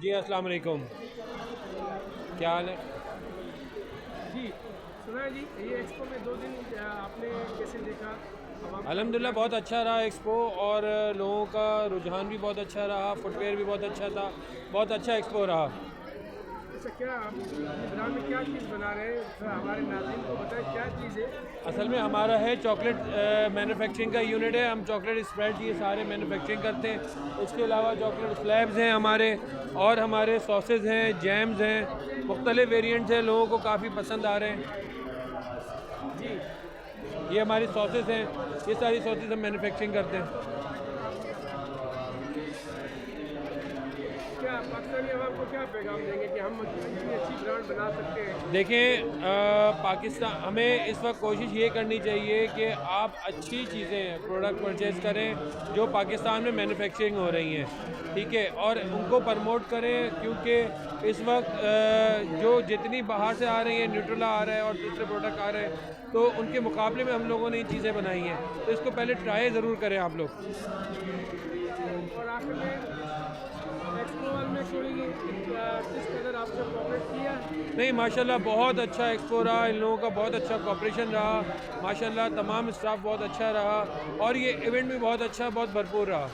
जी अस्सलाम वालेकुम, क्या हाल है? जी, सुना है जी। ये एक्सपो में 2 दिन आपने कैसे देखा? आवाम का अल्हम्दुलिल्लाह रुझान बहुत कैसा? अच्छा रहा एक्सपो, और लोगों का रुझान भी बहुत अच्छा रहा, फुटवेयर भी बहुत अच्छा था, बहुत अच्छा एक्सपो रहा। अच्छा, क्या आप अपने ब्रांड में क्या चीज़ बना रहे हैं? थोड़ा हमारे नाज़रीन को बताएं क्या चीज़ है? असल में हमारा है चॉकलेट मैन्युफैक्चरिंग का यूनिट है। हम चॉकलेट स्प्रेड ये सारे मैन्युफैक्चरिंग करते हैं। इसके अलावा चॉकलेट स्लैब्स हैं हमारे, और हमारे सॉसेज हैं, जैम्स हैं, मुख्तलिफ वेरिएंट्स हैं, लोगों को काफ़ी पसंद आ रहे हैं। जी, ये हमारी सॉसेज हैं, ये सारी सॉसेज हम मैन्युफैक्चरिंग करते हैं। क्या पाकिस्तानी आवाम को क्या पैगाम देंगे कि हम इतनी अच्छी ब्रांड बना सकते हैं? देखें, पाकिस्तान हमें इस वक्त कोशिश ये करनी चाहिए कि आप अच्छी चीज़ें प्रोडक्ट परचेज़ करें जो पाकिस्तान में मैन्युफैक्चरिंग हो रही हैं, ठीक है, और उनको प्रमोट करें, क्योंकि इस वक्त जो जितनी बाहर से आ रही हैं, न्यूट्रेला आ रहा है और दूसरे प्रोडक्ट आ रहे हैं, तो उनके मुकाबले में हम लोगों ने ये चीज़ें बनाई हैं, तो इसको पहले ट्राई ज़रूर करें आप लोग। और आखिर में एक्सपो वाल में कोई किस कदर आपसे कोऑपरेट किया? नहीं, माशाल्लाह बहुत अच्छा एक्सपो रहा, इन लोगों का बहुत अच्छा कॉपरेशन रहा, माशाल्लाह तमाम स्टाफ बहुत अच्छा रहा, और ये इवेंट भी बहुत अच्छा, बहुत भरपूर रहा।